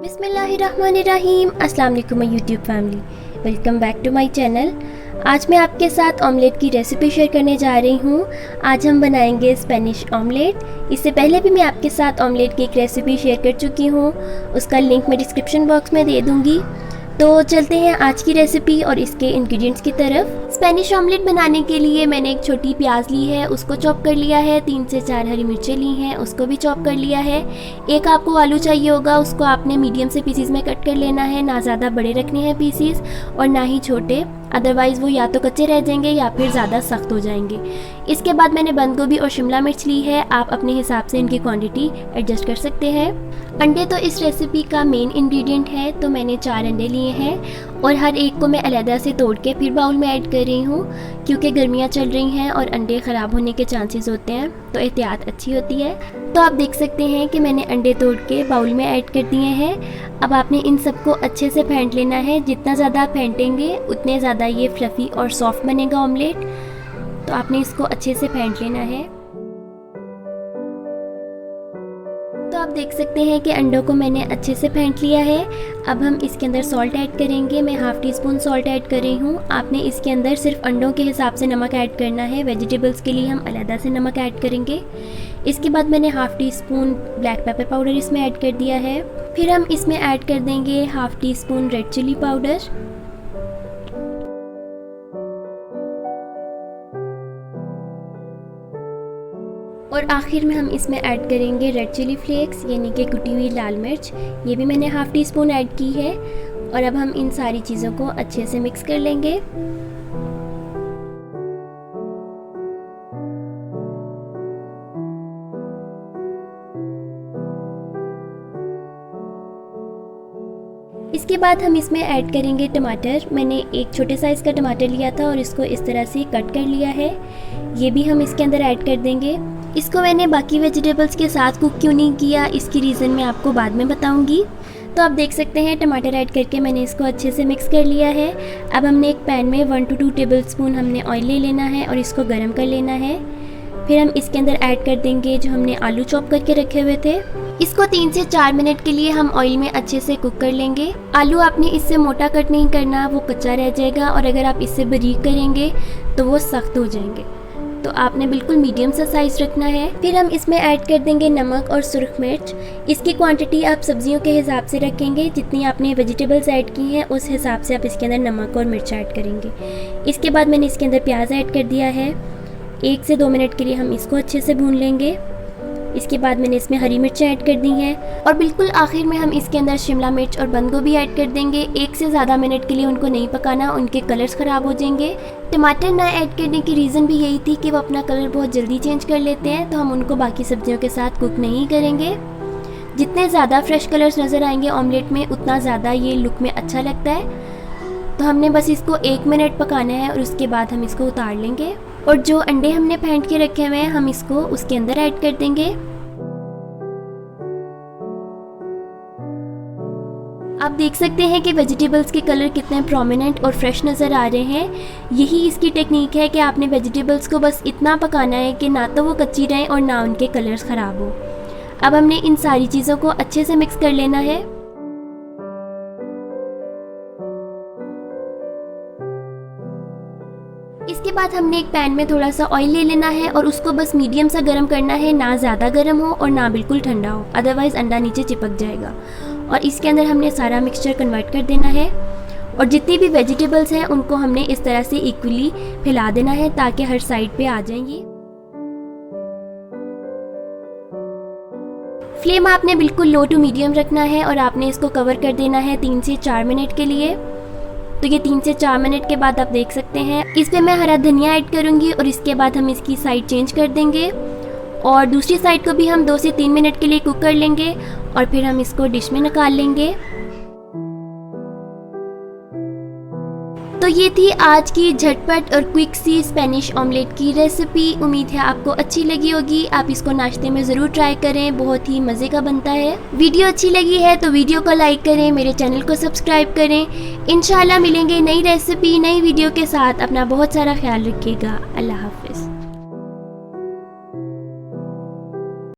बिस्मिल्लाहिर्रहमानिर्रहीम। अस्सलाम वालेकुम my YouTube family, welcome back to my channel. आज मैं आपके साथ ऑमलेट की रेसिपी शेयर करने जा रही हूँ। आज हम बनाएंगे स्पेनिश ऑमलेट। इससे पहले भी मैं आपके साथ ऑमलेट की एक रेसिपी शेयर कर चुकी हूँ, उसका लिंक मैं डिस्क्रिप्शन बॉक्स में दे दूँगी। तो चलते हैं आज की रेसिपी और इसके इंग्रेडिएंट्स की तरफ। स्पेनिश ऑमलेट बनाने के लिए मैंने एक छोटी प्याज ली है, उसको चॉप कर लिया है। 3 से 4 हरी मिर्चें ली हैं, उसको भी चॉप कर लिया है। एक आपको आलू चाहिए होगा, उसको आपने मीडियम से पीसीज में कट कर लेना है। ना ज़्यादा बड़े रखने हैं पीसीज और ना ही छोटे, अदरवाइज़ वो या तो कच्चे रह जाएंगे या फिर ज़्यादा सख्त हो जाएंगे। इसके बाद मैंने बंद गोभी और शिमला मिर्च ली है। आप अपने हिसाब से इनकी क्वांटिटी एडजस्ट कर सकते हैं। अंडे तो इस रेसिपी का मेन इंग्रेडिएंट है, तो मैंने 4 अंडे लिए हैं और हर एक को मैं अलहदा से तोड़ के फिर बाउल में ऐड कर रही हूँ, क्योंकि गर्मियाँ चल रही हैं और अंडे ख़राब होने के चांसेस होते हैं, तो एहतियात अच्छी होती है। तो आप देख सकते हैं कि मैंने अंडे तोड़ के बाउल में ऐड कर दिए हैं। अब आपने इन सबको अच्छे से फेंट लेना है। जितना ज़्यादा आप फेंटेंगे उतने ज़्यादा ये फ्लफ़ी और सॉफ्ट बनेगा ऑमलेट। तो आपने इसको अच्छे से फेंट लेना है। तो आप देख सकते हैं कि अंडों को मैंने अच्छे से फेंट लिया है। अब हम इसके अंदर सॉल्ट ऐड करेंगे। मैं half tea spoon salt add कर रही हूँ। आपने इसके अंदर सिर्फ अंडों के हिसाब से नमक ऐड करना है। वेजिटेबल्स के लिए हम अलग से नमक ऐड करेंगे। इसके बाद मैंने half teaspoon black pepper powder इसमें ऐड कर दिया है। फिर हम इसमें ऐड कर देंगे half teaspoon red chilli powder. और आखिर में हम इसमें ऐड करेंगे रेड चिली फ्लेक्स, यानी कि कुटी हुई लाल मिर्च। ये भी मैंने हाफ़ टी स्पून ऐड की है। और अब हम इन सारी चीज़ों को अच्छे से मिक्स कर लेंगे। इसके बाद हम इसमें ऐड करेंगे टमाटर। मैंने एक छोटे साइज़ का टमाटर लिया था और इसको इस तरह से कट कर लिया है। ये भी हम इसके अंदर ऐड कर देंगे। इसको मैंने बाकी वेजिटेबल्स के साथ कुक क्यों नहीं किया, इसकी रीज़न मैं आपको बाद में बताऊंगी। तो आप देख सकते हैं टमाटर ऐड करके मैंने इसको अच्छे से मिक्स कर लिया है। अब हमने एक पैन में 1 to 2 टेबलस्पून हमने ऑयल ले लेना है और इसको गर्म कर लेना है। फिर हम इसके अंदर ऐड कर देंगे जो हमने आलू चॉप करके रखे हुए थे। इसको 3 से 4 मिनट के लिए हम ऑयल में अच्छे से कुक कर लेंगे। आलू आपने इससे मोटा कट नहीं करना, वो कच्चा रह जाएगा, और अगर आप इससे बारीक करेंगे तो वो सख्त हो जाएंगे। तो आपने बिल्कुल मीडियम सा साइज़ रखना है। फिर हम इसमें ऐड कर देंगे नमक और सुरख मिर्च। इसकी क्वांटिटी आप सब्जियों के हिसाब से रखेंगे। जितनी आपने वेजिटेबल्स ऐड की हैं उस हिसाब से आप इसके अंदर नमक और मिर्च ऐड करेंगे। इसके बाद मैंने इसके अंदर प्याज ऐड कर दिया है। 1 से 2 मिनट के लिए हम इसको अच्छे से भून लेंगे। इसके बाद मैंने इसमें हरी मिर्चें ऐड कर दी हैं और बिल्कुल आखिर में हम इसके अंदर शिमला मिर्च और बंद गोभी ऐड कर देंगे। 1 से ज़्यादा मिनट के लिए उनको नहीं पकाना, उनके कलर्स ख़राब हो जाएंगे। टमाटर ना ऐड करने की रीज़न भी यही थी कि वो अपना कलर बहुत जल्दी चेंज कर लेते हैं, तो हम उनको बाकी सब्जियों के साथ कुक नहीं करेंगे। जितने ज़्यादा फ्रेश कलर्स नज़र आएंगे ऑमलेट में उतना ज़्यादा ये लुक में अच्छा लगता है। तो हमने बस इसको 1 मिनट पकाना है और उसके बाद हम इसको उतार लेंगे। और जो अंडे हमने फेंट के रखे हुए हैं हम इसको उसके अंदर ऐड कर देंगे। आप देख सकते हैं कि वेजिटेबल्स के कलर कितने प्रोमिनेंट और फ्रेश नज़र आ रहे हैं। यही इसकी टेक्निक है कि आपने वेजिटेबल्स को बस इतना पकाना है कि ना तो वो कच्ची रहें और ना उनके कलर्स ख़राब हो। अब हमने इन सारी चीज़ों को अच्छे से मिक्स कर लेना है। इसके बाद हमने एक पैन में थोड़ा सा ऑयल ले लेना है और उसको बस मीडियम सा गर्म करना है, ना ज़्यादा गर्म हो और ना बिल्कुल ठंडा हो, अदरवाइज़ अंडा नीचे चिपक जाएगा। और इसके अंदर हमने सारा मिक्सचर कन्वर्ट कर देना है और जितनी भी वेजिटेबल्स हैं उनको हमने इस तरह से इक्वली फैला देना है ताकि हर साइड पे आ जाएंगी। फ्लेम आपने बिल्कुल लो टू मीडियम रखना है और आपने इसको कवर कर देना है 3 से 4 मिनट के लिए। तो ये 3 से 4 मिनट के बाद आप देख सकते हैं इस पे मैं हरा धनिया ऐड करूँगी और इसके बाद हम इसकी साइड चेंज कर देंगे और दूसरी साइड को भी हम 2 से 3 मिनट के लिए कुक कर लेंगे और फिर हम इसको डिश में निकाल लेंगे। तो ये थी आज की झटपट और क्विक सी स्पेनिश ऑमलेट की रेसिपी। उम्मीद है आपको अच्छी लगी होगी। आप इसको नाश्ते में ज़रूर ट्राई करें, बहुत ही मज़े का बनता है। वीडियो अच्छी लगी है तो वीडियो को लाइक करें, मेरे चैनल को सब्सक्राइब करें। इंशाल्लाह मिलेंगे नई रेसिपी नई वीडियो के साथ। अपना बहुत सारा ख्याल रखिएगा। अल्लाह हाफ़िज़।